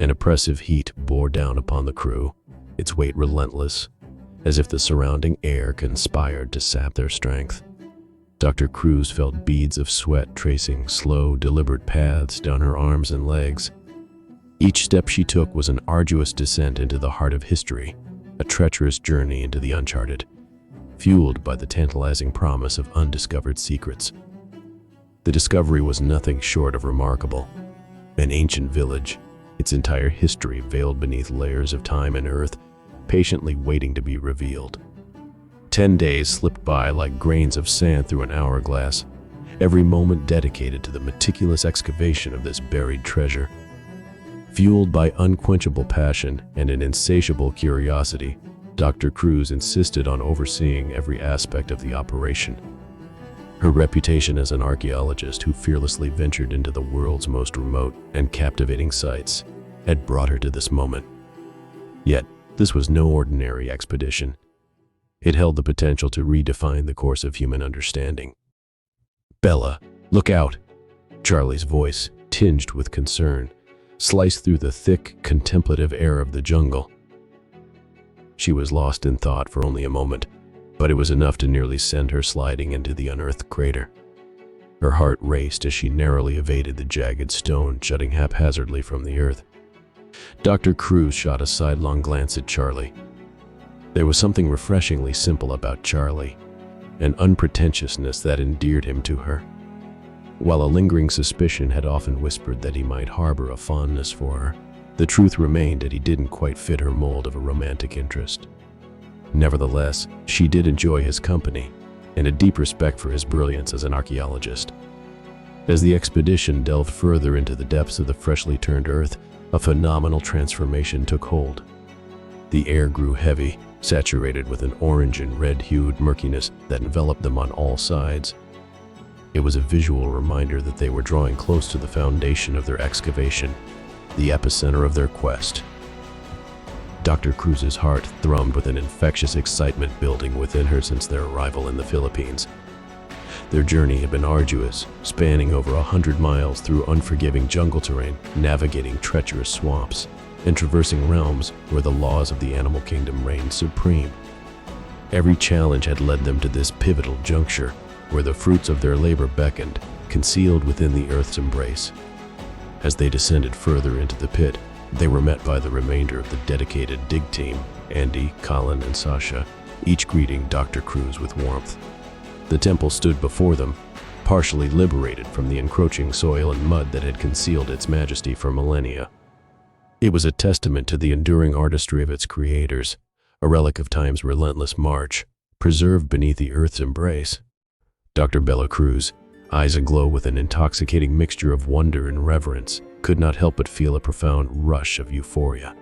An oppressive heat bore down upon the crew, its weight relentless, as if the surrounding air conspired to sap their strength. Dr. Cruz felt beads of sweat tracing slow, deliberate paths down her arms and legs. Each step she took was an arduous descent into the heart of history, a treacherous journey into the uncharted, fueled by the tantalizing promise of undiscovered secrets. The discovery was nothing short of remarkable. An ancient village, its entire history veiled beneath layers of time and earth, patiently waiting to be revealed. 10 days slipped by like grains of sand through an hourglass, every moment dedicated to the meticulous excavation of this buried treasure. Fueled by unquenchable passion and an insatiable curiosity, Dr. Cruz insisted on overseeing every aspect of the operation. Her reputation as an archaeologist who fearlessly ventured into the world's most remote and captivating sites had brought her to this moment. Yet, this was no ordinary expedition. It held the potential to redefine the course of human understanding. "Bella, look out!" Charlie's voice, tinged with concern, sliced through the thick, contemplative air of the jungle. She was lost in thought for only a moment, but it was enough to nearly send her sliding into the unearthed crater. Her heart raced as she narrowly evaded the jagged stone jutting haphazardly from the earth. Dr. Cruz shot a sidelong glance at Charlie. There was something refreshingly simple about Charlie, an unpretentiousness that endeared him to her. While a lingering suspicion had often whispered that he might harbor a fondness for her, the truth remained that he didn't quite fit her mold of a romantic interest. Nevertheless, she did enjoy his company and a deep respect for his brilliance as an archaeologist. As the expedition delved further into the depths of the freshly turned earth, a phenomenal transformation took hold. The air grew heavy, saturated with an orange and red-hued murkiness that enveloped them on all sides. It was a visual reminder that they were drawing close to the foundation of their excavation, the epicenter of their quest. Dr. Cruz's heart thrummed with an infectious excitement building within her since their arrival in the Philippines. Their journey had been arduous, spanning over 100 miles through unforgiving jungle terrain, navigating treacherous swamps, and traversing realms where the laws of the animal kingdom reigned supreme. Every challenge had led them to this pivotal juncture, where the fruits of their labor beckoned, concealed within the earth's embrace. As they descended further into the pit, they were met by the remainder of the dedicated dig team, Andy, Colin, and Sasha, each greeting Dr. Cruz with warmth. The temple stood before them, partially liberated from the encroaching soil and mud that had concealed its majesty for millennia. It was a testament to the enduring artistry of its creators, a relic of time's relentless march, preserved beneath the earth's embrace. Dr. Bella Cruz, eyes aglow with an intoxicating mixture of wonder and reverence, could not help but feel a profound rush of euphoria.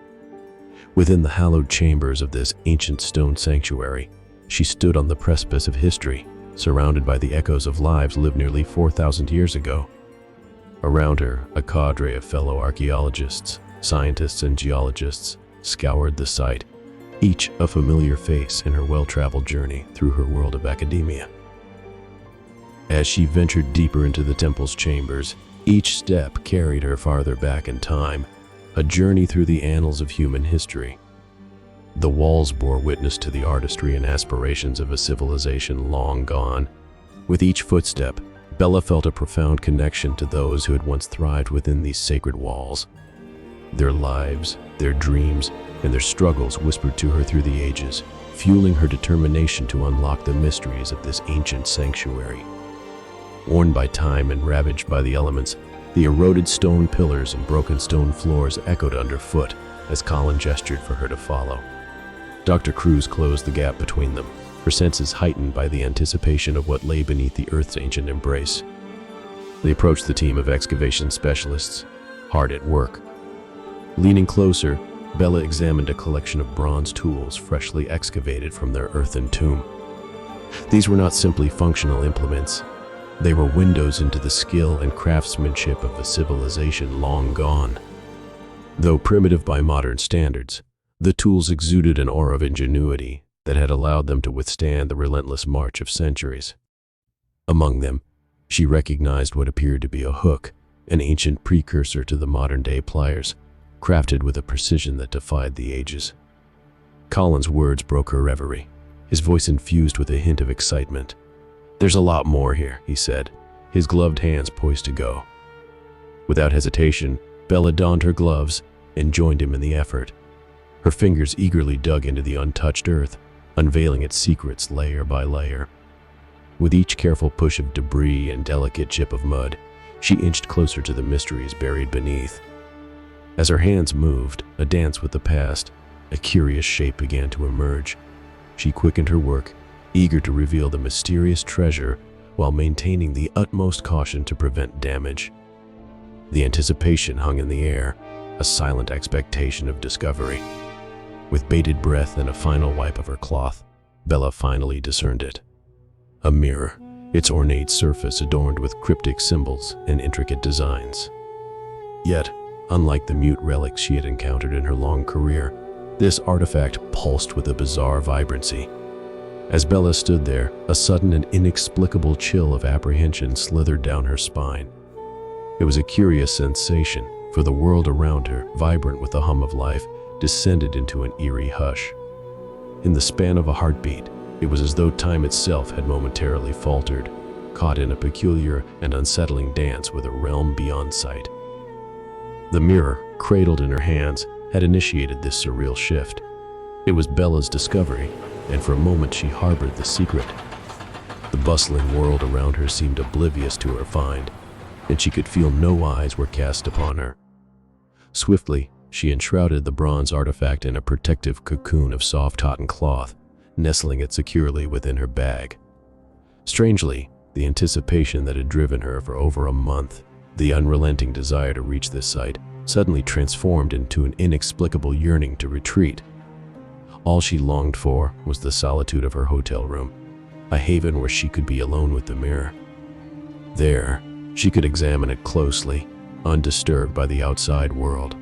Within the hallowed chambers of this ancient stone sanctuary, she stood on the precipice of history, surrounded by the echoes of lives lived nearly 4,000 years ago. Around her, a cadre of fellow archaeologists, scientists, and geologists scoured the site, each a familiar face in her well-traveled journey through her world of academia. As she ventured deeper into the temple's chambers, each step carried her farther back in time, a journey through the annals of human history. The walls bore witness to the artistry and aspirations of a civilization long gone. With each footstep, Bella felt a profound connection to those who had once thrived within these sacred walls. Their lives, their dreams, and their struggles whispered to her through the ages, fueling her determination to unlock the mysteries of this ancient sanctuary. Worn by time and ravaged by the elements, the eroded stone pillars and broken stone floors echoed underfoot as Colin gestured for her to follow. Dr. Cruz closed the gap between them, her senses heightened by the anticipation of what lay beneath the earth's ancient embrace. They approached the team of excavation specialists, hard at work. Leaning closer, Bella examined a collection of bronze tools freshly excavated from their earthen tomb. These were not simply functional implements. They were windows into the skill and craftsmanship of a civilization long gone. Though primitive by modern standards, the tools exuded an aura of ingenuity that had allowed them to withstand the relentless march of centuries. Among them, she recognized what appeared to be a hook, an ancient precursor to the modern-day pliers, crafted with a precision that defied the ages. Colin's words broke her reverie, his voice infused with a hint of excitement. "There's a lot more here," he said, his gloved hands poised to go. Without hesitation, Bella donned her gloves and joined him in the effort. Her fingers eagerly dug into the untouched earth, unveiling its secrets layer by layer. With each careful push of debris and delicate chip of mud, she inched closer to the mysteries buried beneath. As her hands moved, a dance with the past, a curious shape began to emerge. She quickened her work, eager to reveal the mysterious treasure while maintaining the utmost caution to prevent damage. The anticipation hung in the air, a silent expectation of discovery. With bated breath and a final wipe of her cloth, Bella finally discerned it. A mirror, its ornate surface adorned with cryptic symbols and intricate designs. Yet, unlike the mute relics she had encountered in her long career, this artifact pulsed with a bizarre vibrancy. As Bella stood there, a sudden and inexplicable chill of apprehension slithered down her spine. It was a curious sensation, for the world around her, vibrant with the hum of life, descended into an eerie hush. In the span of a heartbeat, it was as though time itself had momentarily faltered, caught in a peculiar and unsettling dance with a realm beyond sight. The mirror, cradled in her hands, had initiated this surreal shift. It was Bella's discovery, and for a moment she harbored the secret. The bustling world around her seemed oblivious to her find, and she could feel no eyes were cast upon her. Swiftly, she enshrouded the bronze artifact in a protective cocoon of soft cotton cloth, nestling it securely within her bag. Strangely, the anticipation that had driven her for over a month, the unrelenting desire to reach this site, suddenly transformed into an inexplicable yearning to retreat. All she longed for was the solitude of her hotel room, a haven where she could be alone with the mirror. There, she could examine it closely, undisturbed by the outside world.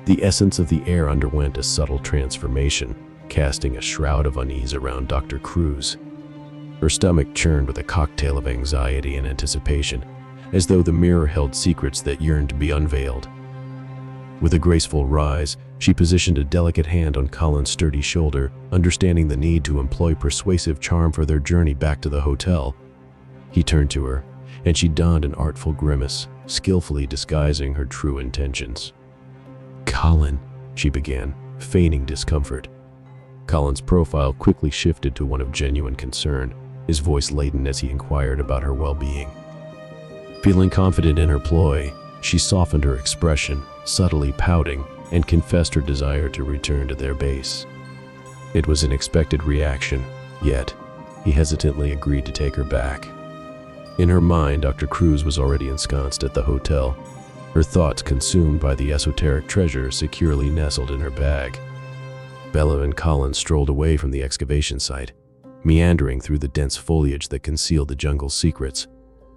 The essence of the air underwent a subtle transformation, casting a shroud of unease around Dr. Cruz. Her stomach churned with a cocktail of anxiety and anticipation, as though the mirror held secrets that yearned to be unveiled. With a graceful rise, she positioned a delicate hand on Colin's sturdy shoulder, understanding the need to employ persuasive charm for their journey back to the hotel. He turned to her, and she donned an artful grimace, skillfully disguising her true intentions. "Colin," she began, feigning discomfort. Colin's profile quickly shifted to one of genuine concern, his voice laden as he inquired about her well-being. Feeling confident in her ploy, she softened her expression, subtly pouting, and confessed her desire to return to their base. It was an expected reaction, yet he hesitantly agreed to take her back. In her mind, Dr. Cruz was already ensconced at the hotel, her thoughts consumed by the esoteric treasure securely nestled in her bag. Bella and Colin strolled away from the excavation site, meandering through the dense foliage that concealed the jungle's secrets.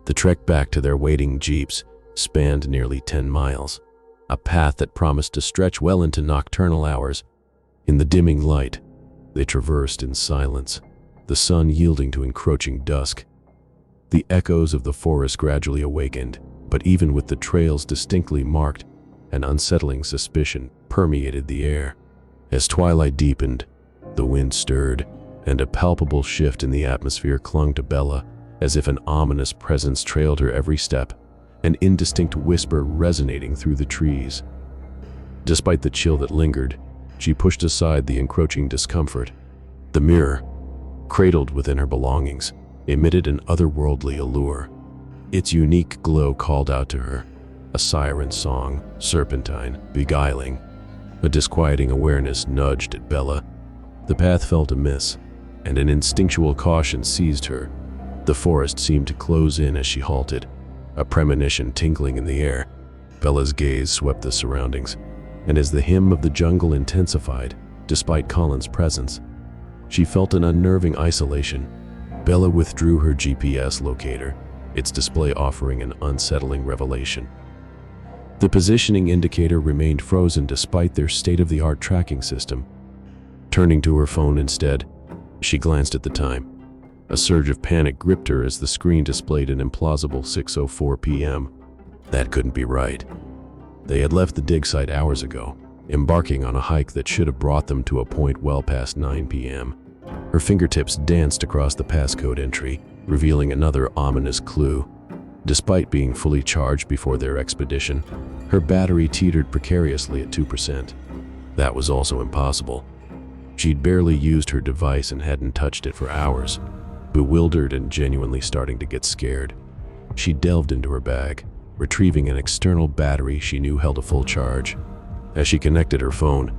The trek back to their waiting jeeps spanned nearly 10 miles, a path that promised to stretch well into nocturnal hours. In the dimming light, they traversed in silence, the sun yielding to encroaching dusk. The echoes of the forest gradually awakened, but even with the trails distinctly marked, an unsettling suspicion permeated the air. As twilight deepened, the wind stirred, and a palpable shift in the atmosphere clung to Bella, as if an ominous presence trailed her every step, an indistinct whisper resonating through the trees. Despite the chill that lingered, she pushed aside the encroaching discomfort. The mirror, cradled within her belongings, emitted an otherworldly allure. Its unique glow called out to her, a siren song, serpentine, beguiling. A disquieting awareness nudged at Bella. The path felt amiss, and an instinctual caution seized her. The forest seemed to close in as she halted, a premonition tingling in the air. Bella's gaze swept the surroundings, and as the hymn of the jungle intensified, despite Colin's presence, she felt an unnerving isolation. Bella withdrew her GPS locator, its display offering an unsettling revelation. The positioning indicator remained frozen despite their state-of-the-art tracking system. Turning to her phone instead, she glanced at the time. A surge of panic gripped her as the screen displayed an implausible 6:04 p.m. That couldn't be right. They had left the dig site hours ago, embarking on a hike that should have brought them to a point well past 9 p.m. Her fingertips danced across the passcode entry, revealing another ominous clue. Despite being fully charged before their expedition, her battery teetered precariously at 2%. That was also impossible. She'd barely used her device and hadn't touched it for hours. Bewildered and genuinely starting to get scared, she delved into her bag, retrieving an external battery she knew held a full charge. As she connected her phone,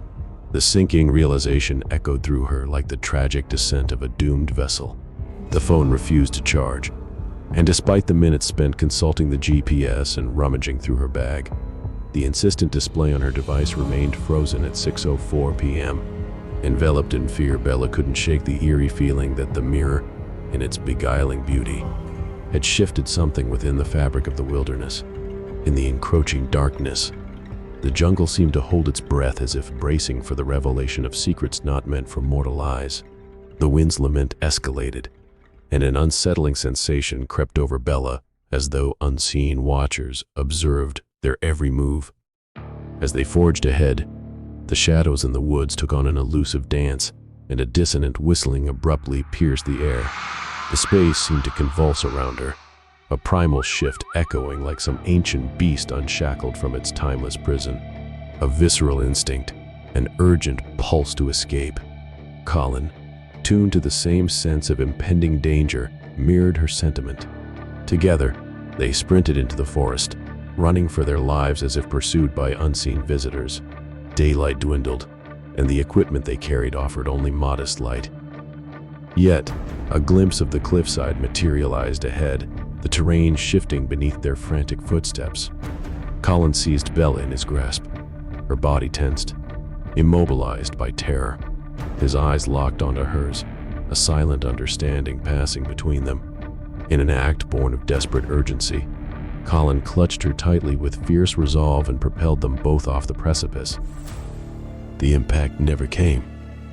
the sinking realization echoed through her like the tragic descent of a doomed vessel. The phone refused to charge, and despite the minutes spent consulting the GPS and rummaging through her bag, the insistent display on her device remained frozen at 6:04 p.m. Enveloped in fear, Bella couldn't shake the eerie feeling that the mirror, in its beguiling beauty, had shifted something within the fabric of the wilderness. In the encroaching darkness, the jungle seemed to hold its breath as if bracing for the revelation of secrets not meant for mortal eyes. The wind's lament escalated, and an unsettling sensation crept over Bella as though unseen watchers observed their every move. As they forged ahead, the shadows in the woods took on an elusive dance, and a dissonant whistling abruptly pierced the air. The space seemed to convulse around her, a primal shift echoing like some ancient beast unshackled from its timeless prison. A visceral instinct, an urgent pulse to escape. Colin, tuned to the same sense of impending danger, mirrored her sentiment. Together, they sprinted into the forest, running for their lives as if pursued by unseen visitors. Daylight dwindled, and the equipment they carried offered only modest light. Yet, a glimpse of the cliffside materialized ahead, the terrain shifting beneath their frantic footsteps. Colin seized Bella in his grasp, her body tensed, immobilized by terror. His eyes locked onto hers, a silent understanding passing between them. In an act born of desperate urgency, Colin clutched her tightly with fierce resolve and propelled them both off the precipice. The impact never came.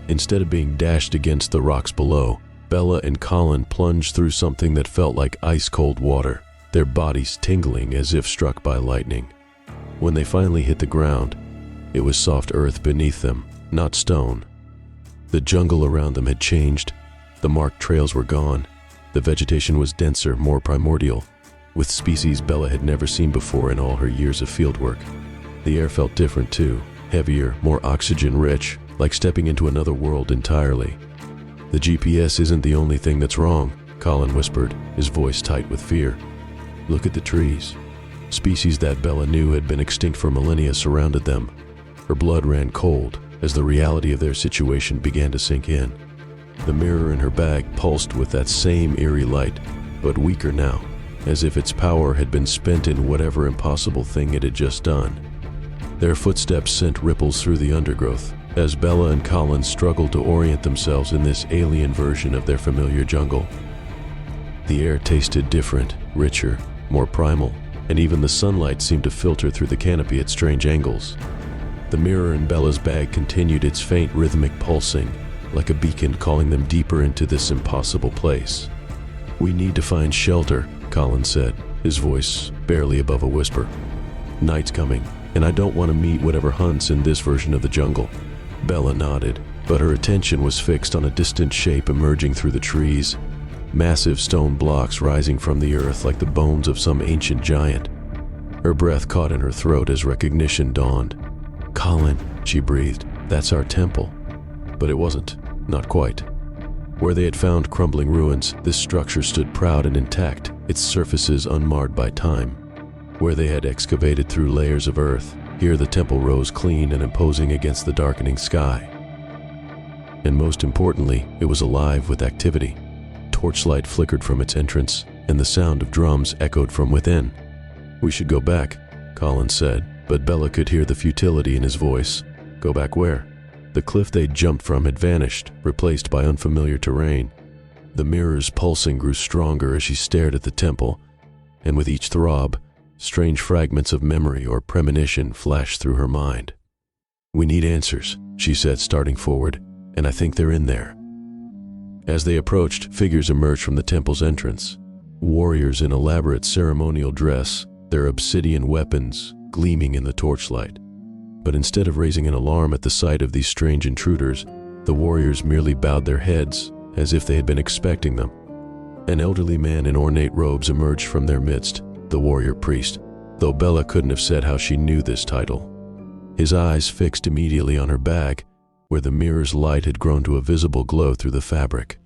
Instead of being dashed against the rocks below, Bella and Colin plunged through something that felt like ice-cold water, their bodies tingling as if struck by lightning. When they finally hit the ground, it was soft earth beneath them, not stone. The jungle around them had changed. The marked trails were gone. The vegetation was denser, more primordial, with species Bella had never seen before in all her years of fieldwork. The air felt different too, heavier, more oxygen-rich, like stepping into another world entirely. "The GPS isn't the only thing that's wrong," Colin whispered, his voice tight with fear. "Look at the trees." Species that Bella knew had been extinct for millennia surrounded them. Her blood ran cold as the reality of their situation began to sink in. The mirror in her bag pulsed with that same eerie light, but weaker now, as if its power had been spent in whatever impossible thing it had just done. Their footsteps sent ripples through the undergrowth, as Bella and Colin struggled to orient themselves in this alien version of their familiar jungle. The air tasted different, richer, more primal, and even the sunlight seemed to filter through the canopy at strange angles. The mirror in Bella's bag continued its faint rhythmic pulsing, like a beacon calling them deeper into this impossible place. "We need to find shelter," Colin said, his voice barely above a whisper. "Night's coming, and I don't want to meet whatever hunts in this version of the jungle." Bella nodded, but her attention was fixed on a distant shape emerging through the trees, massive stone blocks rising from the earth like the bones of some ancient giant. Her breath caught in her throat as recognition dawned. "Colin," she breathed, "that's our temple." But it wasn't, not quite. Where they had found crumbling ruins, this structure stood proud and intact, its surfaces unmarred by time. Where they had excavated through layers of earth, here the temple rose clean and imposing against the darkening sky. And most importantly, it was alive with activity. Torchlight flickered from its entrance, and the sound of drums echoed from within. "We should go back," Colin said, but Bella could hear the futility in his voice. Go back where? The cliff they'd jumped from had vanished, replaced by unfamiliar terrain. The mirror's pulsing grew stronger as she stared at the temple, and with each throb, strange fragments of memory or premonition flashed through her mind. "We need answers," she said, starting forward, "and I think they're in there." As they approached, figures emerged from the temple's entrance. Warriors in elaborate ceremonial dress, their obsidian weapons gleaming in the torchlight. But instead of raising an alarm at the sight of these strange intruders, the warriors merely bowed their heads as if they had been expecting them. An elderly man in ornate robes emerged from their midst, the warrior priest, though Bella couldn't have said how she knew this title. His eyes fixed immediately on her bag, where the mirror's light had grown to a visible glow through the fabric.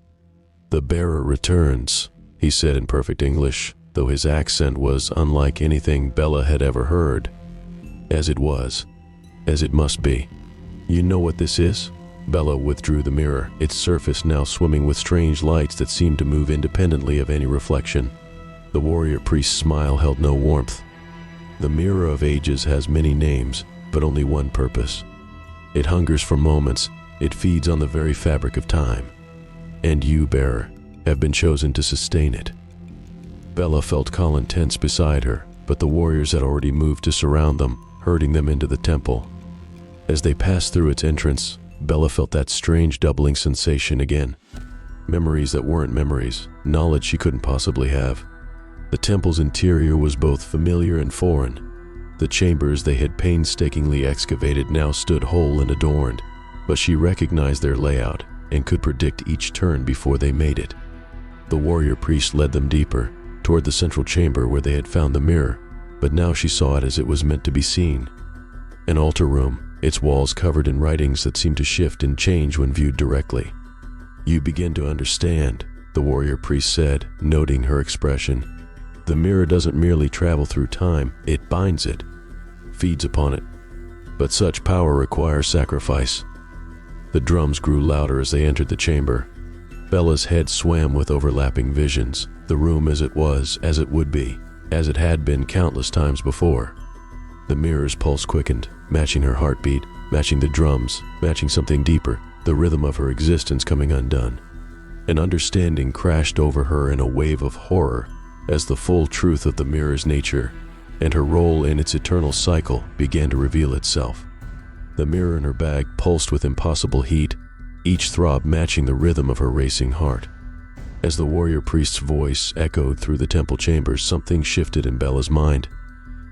"The bearer returns," he said in perfect English, though his accent was unlike anything Bella had ever heard. As it was, as it must be. "You know what this is?" Bella withdrew the mirror, its surface now swimming with strange lights that seemed to move independently of any reflection. The warrior priest's smile held no warmth. "The Mirror of Ages has many names, but only one purpose. It hungers for moments, it feeds on the very fabric of time. And you, bearer, have been chosen to sustain it." Bella felt Colin tense beside her, but the warriors had already moved to surround them, herding them into the temple. As they passed through its entrance, Bella felt that strange doubling sensation again. Memories that weren't memories, knowledge she couldn't possibly have. The temple's interior was both familiar and foreign. The chambers they had painstakingly excavated now stood whole and adorned, but she recognized their layout and could predict each turn before they made it. The warrior priest led them deeper, toward the central chamber where they had found the mirror, but now she saw it as it was meant to be seen. An altar room, its walls covered in writings that seemed to shift and change when viewed directly. "You begin to understand," the warrior priest said, noting her expression. "The mirror doesn't merely travel through time, it binds it, feeds upon it. But such power requires sacrifice." The drums grew louder as they entered the chamber. Bella's head swam with overlapping visions, the room as it was, as it would be, as it had been countless times before. The mirror's pulse quickened, matching her heartbeat, matching the drums, matching something deeper, the rhythm of her existence coming undone. An understanding crashed over her in a wave of horror as the full truth of the mirror's nature and her role in its eternal cycle began to reveal itself. The mirror in her bag pulsed with impossible heat, each throb matching the rhythm of her racing heart. As the warrior priest's voice echoed through the temple chambers, something shifted in Bella's mind.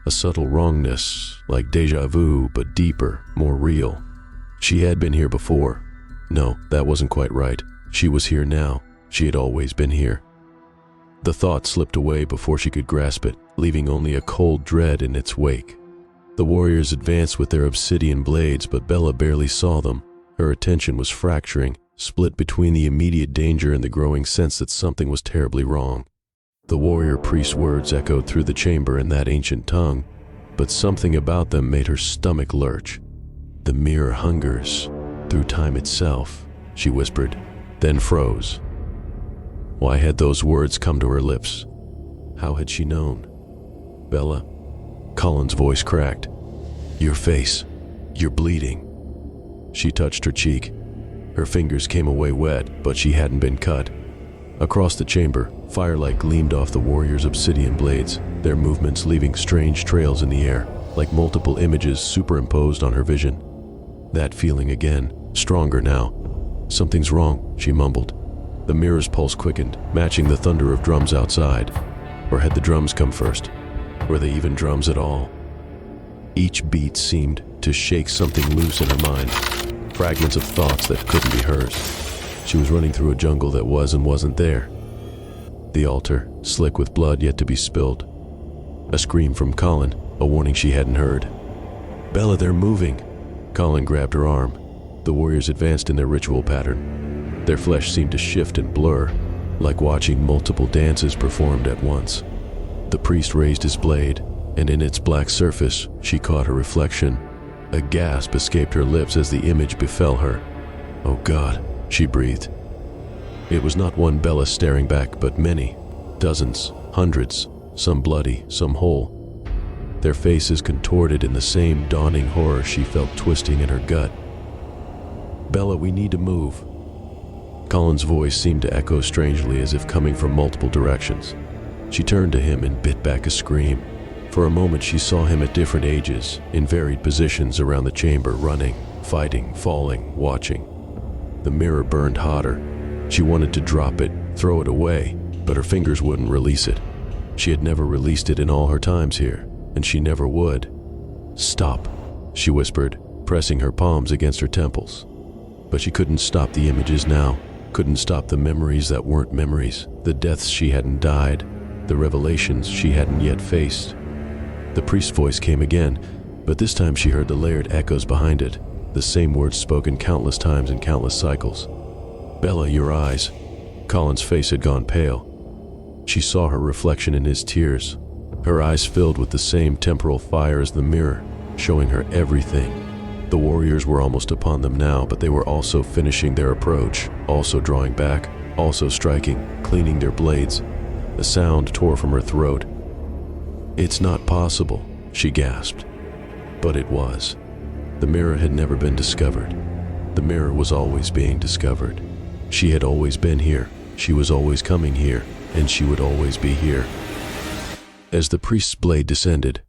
A subtle wrongness, like déjà vu, but deeper, more real. She had been here before. No, that wasn't quite right. She was here now. She had always been here. The thought slipped away before she could grasp it, leaving only a cold dread in its wake. The warriors advanced with their obsidian blades, but Bella barely saw them. Her attention was fracturing, split between the immediate danger and the growing sense that something was terribly wrong. The warrior priest's words echoed through the chamber in that ancient tongue, but something about them made her stomach lurch. "The mirror hungers through time itself," she whispered, then froze. Why had those words come to her lips? How had she known? "Bella?" Colin's voice cracked. "Your face. You're bleeding." She touched her cheek. Her fingers came away wet, but she hadn't been cut. Across the chamber, firelight gleamed off the warriors' obsidian blades, their movements leaving strange trails in the air, like multiple images superimposed on her vision. That feeling again, stronger now. "Something's wrong," she mumbled. The mirror's pulse quickened, matching the thunder of drums outside. Or had the drums come first? Were they even drums at all? Each beat seemed to shake something loose in her mind, fragments of thoughts that couldn't be hers. She was running through a jungle that was and wasn't there. The altar, slick with blood yet to be spilled. A scream from Colin, a warning she hadn't heard. "Bella, they're moving!" Colin grabbed her arm. The warriors advanced in their ritual pattern. Their flesh seemed to shift and blur, like watching multiple dances performed at once. The priest raised his blade, and in its black surface, she caught her reflection. A gasp escaped her lips as the image befell her. "Oh God," she breathed. It was not one Bella staring back, but many, dozens, hundreds, some bloody, some whole. Their faces contorted in the same dawning horror she felt twisting in her gut. "Bella, we need to move." Colin's voice seemed to echo strangely as if coming from multiple directions. She turned to him and bit back a scream. For a moment she saw him at different ages, in varied positions around the chamber, running, fighting, falling, watching. The mirror burned hotter. She wanted to drop it, throw it away, but her fingers wouldn't release it. She had never released it in all her times here, and she never would. "Stop," she whispered, pressing her palms against her temples. But she couldn't stop the images now, couldn't stop the memories that weren't memories, the deaths she hadn't died, the revelations she hadn't yet faced. The priest's voice came again, but this time she heard the layered echoes behind it, the same words spoken countless times in countless cycles. "Bella, your eyes." Colin's face had gone pale. She saw her reflection in his tears, her eyes filled with the same temporal fire as the mirror, showing her everything. The warriors were almost upon them now, but they were also finishing their approach, also drawing back, also striking, cleaning their blades. A sound tore from her throat. "It's not possible," she gasped. But it was. The mirror had never been discovered. The mirror was always being discovered. She had always been here, she was always coming here, and she would always be here. As the priest's blade descended,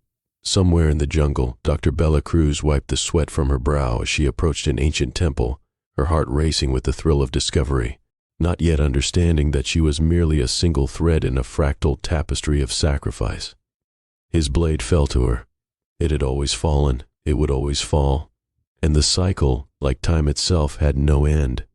somewhere in the jungle, Dr. Bella Cruz wiped the sweat from her brow as she approached an ancient temple, her heart racing with the thrill of discovery, not yet understanding that she was merely a single thread in a fractal tapestry of sacrifice. His blade fell to her. It had always fallen, it would always fall, and the cycle, like time itself, had no end.